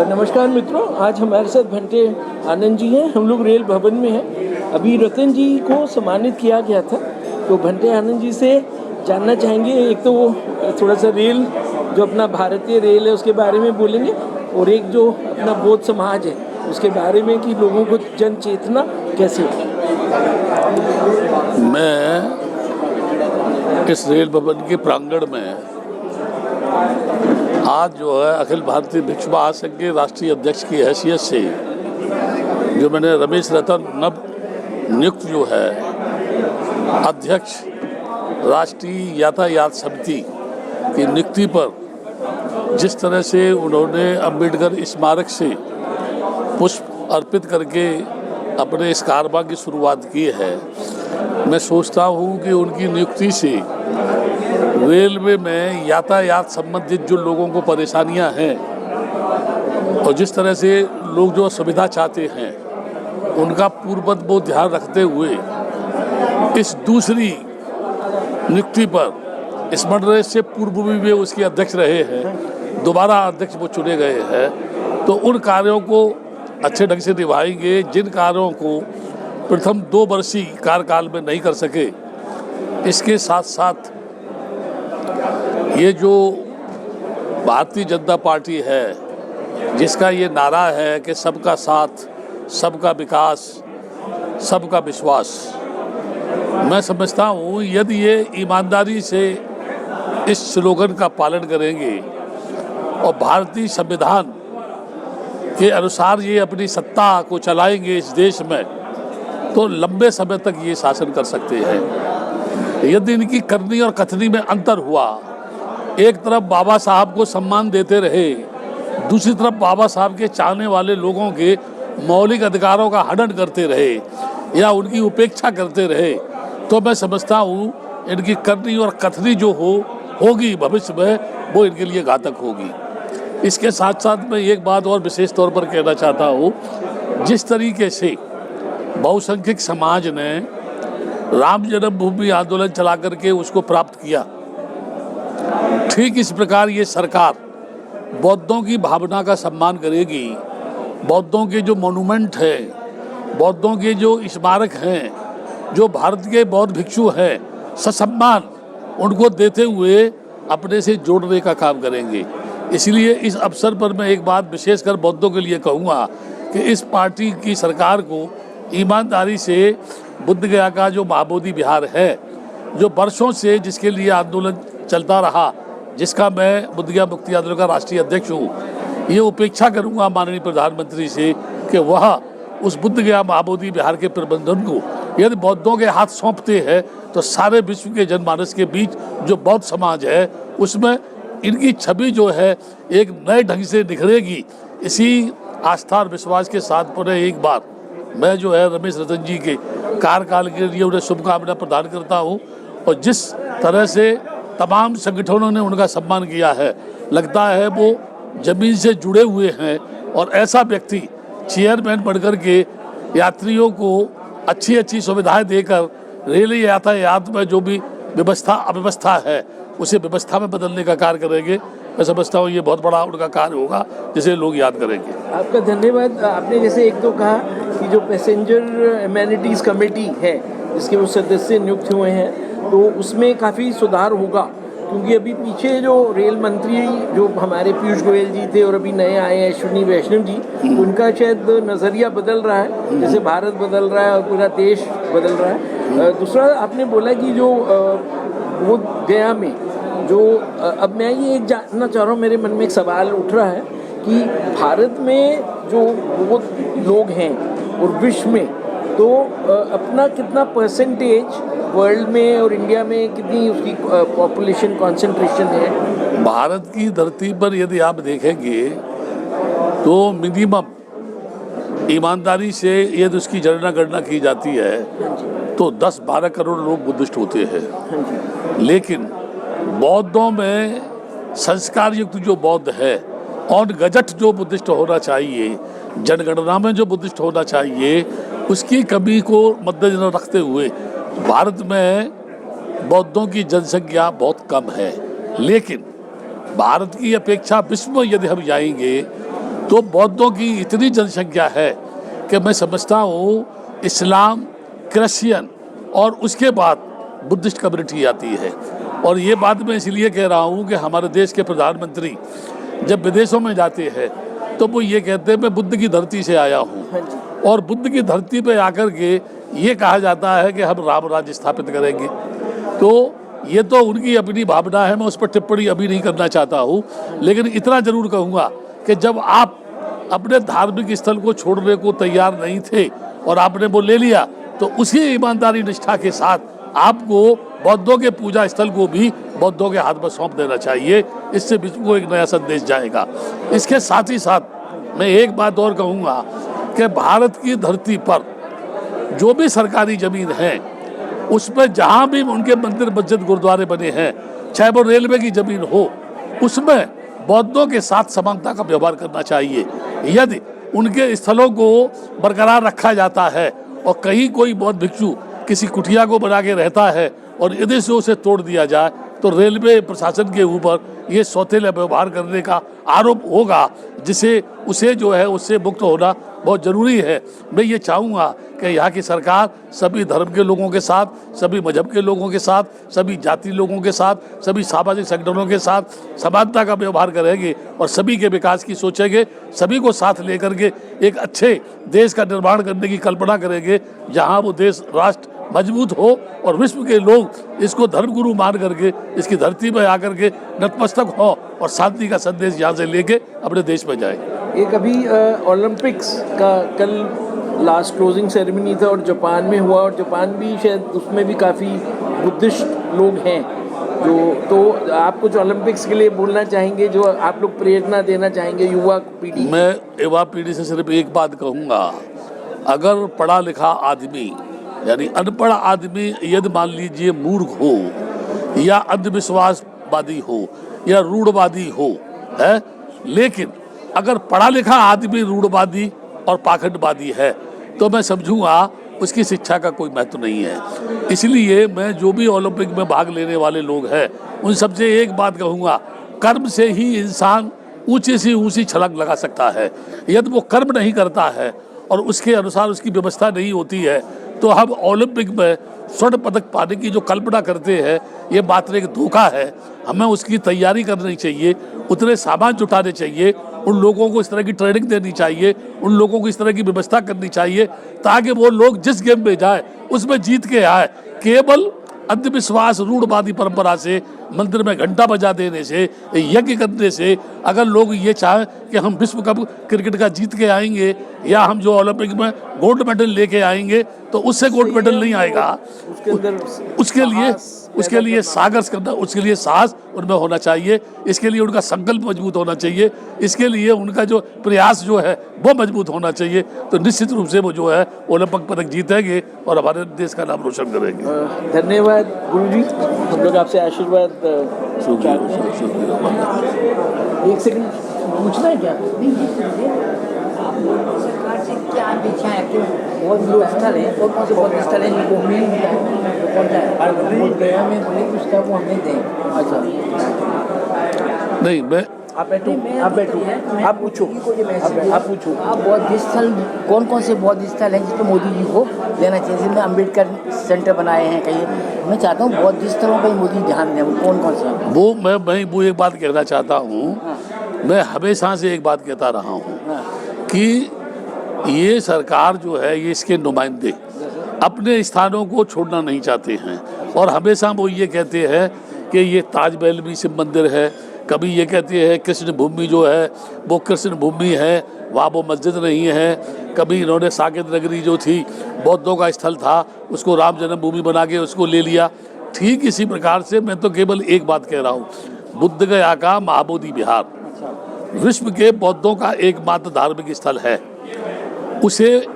नमस्कार मित्रों, आज हमारे साथ भंटे आनंद जी हैं। हम लोग रेल भवन में हैं। अभी रतन जी को सम्मानित किया गया था, तो भंटे आनंद जी से जानना चाहेंगे। एक तो वो थोड़ा सा रेल, जो अपना भारतीय रेल है उसके बारे में बोलेंगे, और एक जो अपना बौद्ध समाज है उसके बारे में कि लोगों को जन चेतना कैसे हो। मैं इस रेल भवन के प्रांगण में आज जो है अखिल भारतीय भिक्षु महासंघ के राष्ट्रीय अध्यक्ष की हैसियत से जो मैंने रमेश रतन नव नियुक्त जो है अध्यक्ष राष्ट्रीय यातायात समिति की नियुक्ति पर जिस तरह से उन्होंने अम्बेडकर स्मारक से पुष्प अर्पित करके अपने इस कारवां की शुरुआत की है, मैं सोचता हूँ कि उनकी नियुक्ति से रेलवे में यातायात संबंधित जो लोगों को परेशानियां हैं और जिस तरह से लोग जो सुविधा चाहते हैं उनका पूर्ववत वो ध्यान रखते हुए इस दूसरी नियुक्ति पर स्मरण से पूर्व भी वे उसके अध्यक्ष रहे हैं, दोबारा अध्यक्ष वो चुने गए हैं, तो उन कार्यों को अच्छे ढंग से निभाएंगे जिन कार्यों को प्रथम 2 वर्षीय कार्यकाल में नहीं कर सके। इसके साथ साथ ये जो भारतीय जनता पार्टी है जिसका ये नारा है कि सबका साथ, सबका विकास, सबका विश्वास, मैं समझता हूँ यदि ये ईमानदारी से इस स्लोगन का पालन करेंगे और भारतीय संविधान के अनुसार ये अपनी सत्ता को चलाएंगे इस देश में, तो लंबे समय तक ये शासन कर सकते हैं। यदि इनकी करनी और कथनी में अंतर हुआ, एक तरफ बाबा साहब को सम्मान देते रहे, दूसरी तरफ बाबा साहब के चाहने वाले लोगों के मौलिक अधिकारों का हनन करते रहे या उनकी उपेक्षा करते रहे, तो मैं समझता हूँ इनकी करनी और कथनी जो होगी भविष्य में वो इनके लिए घातक होगी। इसके साथ साथ मैं एक बात और विशेष तौर पर कहना चाहता हूँ, जिस तरीके से बहुसंख्यक समाज ने राम जन्मभूमि आंदोलन चला करके उसको प्राप्त किया, ठीक इस प्रकार ये सरकार बौद्धों की भावना का सम्मान करेगी। बौद्धों के जो मोनूमेंट है, बौद्धों के जो स्मारक हैं, जो भारत के बौद्ध भिक्षु हैं, ससम्मान उनको देते हुए अपने से जोड़ने का काम करेंगे। इसलिए इस अवसर पर मैं एक बात विशेषकर बौद्धों के लिए कहूँगा कि इस पार्टी की सरकार को ईमानदारी से बुद्ध गया का जो महाबोधि विहार है, जो वर्षों से जिसके लिए आंदोलन चलता रहा, जिसका मैं बुद्ध गया मुक्ति आंदोलन का राष्ट्रीय अध्यक्ष हूँ, ये उपेक्षा करूँगा माननीय प्रधानमंत्री से कि वह उस बुद्ध गया महाबोधि विहार के प्रबंधन को यदि बौद्धों के हाथ सौंपते हैं तो सारे विश्व के जनमानस के बीच जो बौद्ध समाज है उसमें इनकी छवि जो है एक नए ढंग से निखरेगी। इसी आस्था और विश्वास के साथ पुनः एक बार मैं जो है रमेश रतन जी के कार्यकाल के लिए उन्हें शुभकामना प्रदान करता हूँ। और जिस तरह से तमाम संगठनों ने उनका सम्मान किया है, लगता है वो जमीन से जुड़े हुए हैं और ऐसा व्यक्ति चेयरमैन बनकर के यात्रियों को अच्छी अच्छी सुविधाएं देकर रेल यातायात में जो भी अव्यवस्था है उसे व्यवस्था में बदलने का कार्य करेंगे। मैं समझता हूँ ये बहुत बड़ा उनका कार्य होगा जिसे लोग याद करेंगे। आपका धन्यवाद। आपने जैसे एक तो कहा कि जो पैसेंजर एमेनिटीज़ कमेटी है जिसके वो सदस्य नियुक्त हुए हैं, तो उसमें काफ़ी सुधार होगा, क्योंकि अभी पीछे जो रेल मंत्री जो हमारे पीयूष गोयल जी थे और अभी नए आए हैं अश्विनी वैष्णव जी, उनका शायद नज़रिया बदल रहा है, जैसे भारत बदल रहा है और पूरा देश बदल रहा है। दूसरा आपने बोला कि जो बोध गया में जो अब मैं ये एक जानना चाह रहा हूँ, मेरे मन में एक सवाल उठ रहा है कि भारत में जो बहुत लोग हैं और विश्व में, तो अपना कितना परसेंटेज वर्ल्ड में और इंडिया में कितनी उसकी पॉपुलेशन कॉन्सेंट्रेशन है? भारत की धरती पर यदि आप देखेंगे तो मिनिमम ईमानदारी से यदि उसकी गणना की जाती है तो 10-12 करोड़ लोग बुद्धिस्ट होते हैं। लेकिन बौद्धों में संस्कार युक्त जो बौद्ध है और गजट जो बुद्धिस्ट होना चाहिए, जनगणना में जो बुद्धिस्ट होना चाहिए, उसकी कमी को मद्देनजर रखते हुए भारत में बौद्धों की जनसंख्या बहुत कम है। लेकिन भारत की अपेक्षा विश्व में यदि हम जाएंगे तो बौद्धों की इतनी जनसंख्या है कि मैं समझता हूँ इस्लाम, क्रिश्चियन और उसके बाद बुद्धिस्ट कम्युनिटी आती है। और ये बात मैं इसलिए कह रहा हूँ कि हमारे देश के प्रधानमंत्री जब विदेशों में जाते हैं तो वो ये कहते हैं मैं बुद्ध की धरती से आया हूँ, और बुद्ध की धरती पे आकर के ये कहा जाता है कि हम राम राज्य स्थापित करेंगे। तो ये तो उनकी अपनी भावना है, मैं उस पर टिप्पणी अभी नहीं करना चाहता हूँ, लेकिन इतना जरूर कहूँगा कि जब आप अपने धार्मिक स्थल को छोड़ने को तैयार नहीं थे और आपने वो ले लिया, तो उसी ईमानदारी निष्ठा के साथ आपको बौद्धों के पूजा स्थल को भी बौद्धों के हाथ में सौंप देना चाहिए। इससे विश्व को एक नया संदेश जाएगा। इसके साथ ही साथ मैं एक बात और कहूँगा कि भारत की धरती पर जो भी सरकारी जमीन है उसमें जहाँ भी उनके मंदिर मस्जिद गुरुद्वारे बने हैं, चाहे वो रेलवे की जमीन हो, उसमें बौद्धों के साथ समानता का व्यवहार करना चाहिए। यदि उनके स्थलों को बरकरार रखा जाता है और कहीं कोई बौद्ध भिक्षु किसी कुटिया को बना के रहता है और यदि से उसे तोड़ दिया जाए तो रेलवे प्रशासन के ऊपर ये सौतेला व्यवहार करने का आरोप होगा, जिसे उसे जो है उससे मुक्त होना बहुत ज़रूरी है। मैं ये चाहूँगा कि यहाँ की सरकार सभी धर्म के लोगों के साथ, सभी मजहब के लोगों के साथ, सभी जाति लोगों के साथ, सभी सामाजिक संगठनों के साथ समानता का व्यवहार करेंगे और सभी के विकास की सोचेंगे, सभी को साथ लेकर के एक अच्छे देश का निर्माण करने की कल्पना करेंगे, जहाँ वो देश राष्ट्र मजबूत हो और विश्व के लोग इसको धर्मगुरु मान करके इसकी धरती पर आकर के नतमस्तक हो और शांति का संदेश यहाँ से लेके अपने देश में जाए। एक अभी ओलंपिक्स का कल लास्ट क्लोजिंग सेरेमनी था और जापान में हुआ, और जापान भी शायद उसमें भी काफ़ी बुद्धिस्ट लोग हैं जो, तो आप कुछ ओलंपिक्स के लिए बोलना चाहेंगे, जो आप लोग प्रेरणा देना चाहेंगे युवा पीढ़ी? मैं युवा पीढ़ी से सिर्फ एक बात कहूँगा, अगर पढ़ा लिखा आदमी यानी अनपढ़ आदमी यदि मान लीजिए मूर्ख हो या अंधविश्वासवादी हो या रूढ़वादी हो है, लेकिन अगर पढ़ा लिखा आदमी रूढ़वादी और पाखंडवादी है तो मैं समझूंगा उसकी शिक्षा का कोई महत्व नहीं है। इसलिए मैं जो भी ओलंपिक में भाग लेने वाले लोग हैं उन सबसे एक बात कहूँगा, कर्म से ही इंसान ऊंची से ऊंची छलांग लगा सकता है। यदि वो कर्म नहीं करता है और उसके अनुसार उसकी व्यवस्था नहीं होती है तो हम ओलंपिक में स्वर्ण पदक पाने की जो कल्पना करते हैं ये बात एक धोखा है। हमें उसकी तैयारी करनी चाहिए, उतने सामान जुटाने चाहिए, उन लोगों को इस तरह की ट्रेनिंग देनी चाहिए, उन लोगों को इस तरह की व्यवस्था करनी चाहिए ताकि वो लोग जिस गेम में जाए उसमें जीत के आए। केवल अंधविश्वास रूढ़वादी परंपरा से, मंदिर में घंटा बजा देने से, यज्ञ करने से अगर लोग ये चाहें कि हम विश्व कप क्रिकेट का जीत के आएंगे या हम जो ओलंपिक में गोल्ड मेडल लेके आएंगे, तो उससे गोल्ड मेडल नहीं आएगा। उसके लिए साहस करना, उसके लिए साहस उनमें होना चाहिए, इसके लिए उनका संकल्प मजबूत होना चाहिए, इसके लिए उनका जो प्रयास जो है वो मजबूत होना चाहिए। तो निश्चित रूप से वो जो है ओलंपिक पदक जीतेंगे और हमारे देश का नाम रोशन करेंगे। धन्यवाद गुरुजी, हम लोग आपसे आशीर्वाद चाहते हैं। एक सेकंड पूछना है क्या? सरकार से क्या अपेक्षा है कि बहुत जो स्थल है, कौन से बहुत स्थल है जिनको हमें कौन सा है गया में बोले कि उसका वो हमें दें? अच्छा नहीं, मैं आप बैठो, आप पूछो, आप पूछो। आप बौद्ध स्थल कौन से बौद्ध स्थल हैं जिसको मोदी जी को देना चाहिए? जिसमें अम्बेडकर सेंटर बनाए हैं कहीं, मैं चाहता हूँ बौद्ध स्थलों पर मोदी ध्यान दें। वो कौन से हैं? वो एक बात कहना चाहता हूँ, मैं हमेशा से एक बात कहता रहा हूँ कि ये सरकार जो है ये इसके नुमाइंदे अपने स्थानों को छोड़ना नहीं चाहते हैं और हमेशा वो ये कहते हैं कि ये ताजमहल भी शिव मंदिर है, कभी ये कहते हैं कृष्ण भूमि जो है वो कृष्ण भूमि है, वहाँ वो मस्जिद नहीं है, कभी इन्होंने साकेत नगरी जो थी बौद्धों का स्थल था उसको राम जन्मभूमि बना के उसको ले लिया। ठीक इसी प्रकार से मैं तो केवल एक बात कह रहा हूँ, बुद्ध गया का महाबोधि विहार विश्व के बौद्धों का एकमात्र धार्मिक स्थल है, उसे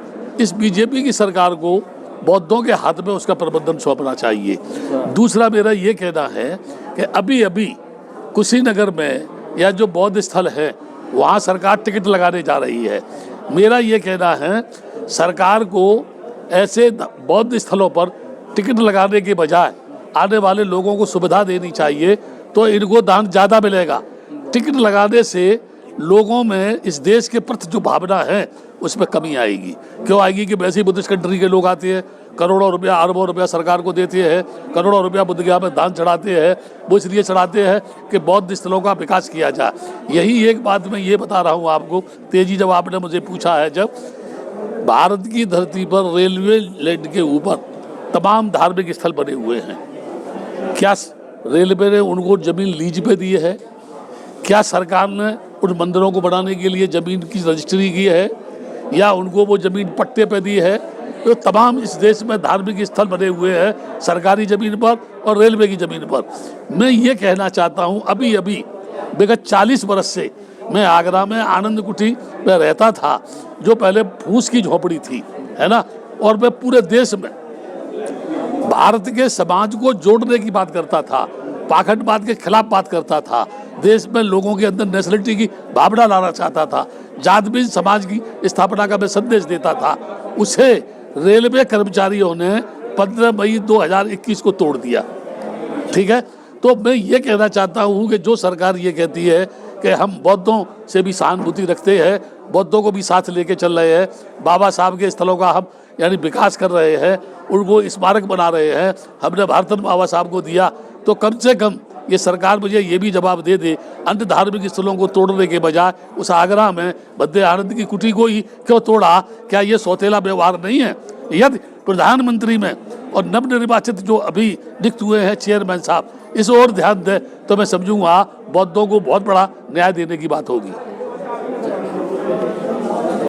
इस बीजेपी की सरकार को बौद्धों के हाथ में उसका प्रबंधन सौंपना चाहिए। दूसरा मेरा ये कहना है कि अभी अभी कुशीनगर में या जो बौद्ध स्थल है वहाँ सरकार टिकट लगाने जा रही है। मेरा ये कहना है सरकार को ऐसे बौद्ध स्थलों पर टिकट लगाने के बजाय आने वाले लोगों को सुविधा देनी चाहिए, तो इनको दान ज़्यादा मिलेगा। टिकट लगाने से लोगों में इस देश के प्रति जो भावना है उसमें कमी आएगी। क्यों आएगी कि वैसे ही बुद्धिस्ट कंट्री के लोग आते हैं, करोड़ों रुपया अरबों रुपया सरकार को देते हैं, करोड़ों रुपया बुद्धगया में दान चढ़ाते हैं। वो इसलिए चढ़ाते हैं कि बौद्ध स्थलों का विकास किया जाए। यही एक बात मैं ये बता रहा हूँ आपको, तेजी जब आपने मुझे पूछा है, जब भारत की धरती पर रेलवे लाइन के ऊपर तमाम धार्मिक स्थल बने हुए हैं, क्या रेलवे ने उनको ज़मीन लीज पे दी है? क्या सरकार ने उन मंदिरों को बनाने के लिए ज़मीन की रजिस्ट्री की है, या उनको वो ज़मीन पट्टे पे दी है? तो तमाम इस देश में धार्मिक स्थल बने हुए हैं सरकारी ज़मीन पर और रेलवे की ज़मीन पर। मैं ये कहना चाहता हूँ, अभी अभी विगत 40 बरस से मैं आगरा में आनंद कुटी में रहता था, जो पहले फूस की झोपड़ी थी, है ना, और मैं पूरे देश में भारत के समाज को जोड़ने की बात करता था, पाखंडवाद के खिलाफ बात करता था, देश में लोगों के अंदर नेशनलिटी की भावना लाना चाहता था, जातविहीन समाज की स्थापना का मैं संदेश देता था। उसे रेलवे कर्मचारियों ने 15 मई 2021 को तोड़ दिया। ठीक है, तो मैं ये कहना चाहता हूँ कि जो सरकार ये कहती है कि हम बौद्धों से भी सहानुभूति रखते हैं, बौद्धों को भी साथ लेके चल रहे हैं, बाबा साहब के स्थलों का हम यानी विकास कर रहे हैं, उनको स्मारक बना रहे हैं, हमने भारतन बाबा साहब को दिया, तो कम से कम ये सरकार मुझे ये भी जवाब दे दे, अन्य धार्मिक स्थलों को तोड़ने के बजाय उस आगरा में बद्दे आनंद की कुटी को ही क्यों तोड़ा? क्या ये सौतेला व्यवहार नहीं है? यदि प्रधानमंत्री में और नवनिर्वाचित जो अभी नियुक्त हुए हैं चेयरमैन साहब इस ओर ध्यान दें तो मैं समझूंगा बौद्धों को बहुत बड़ा न्याय देने की बात होगी।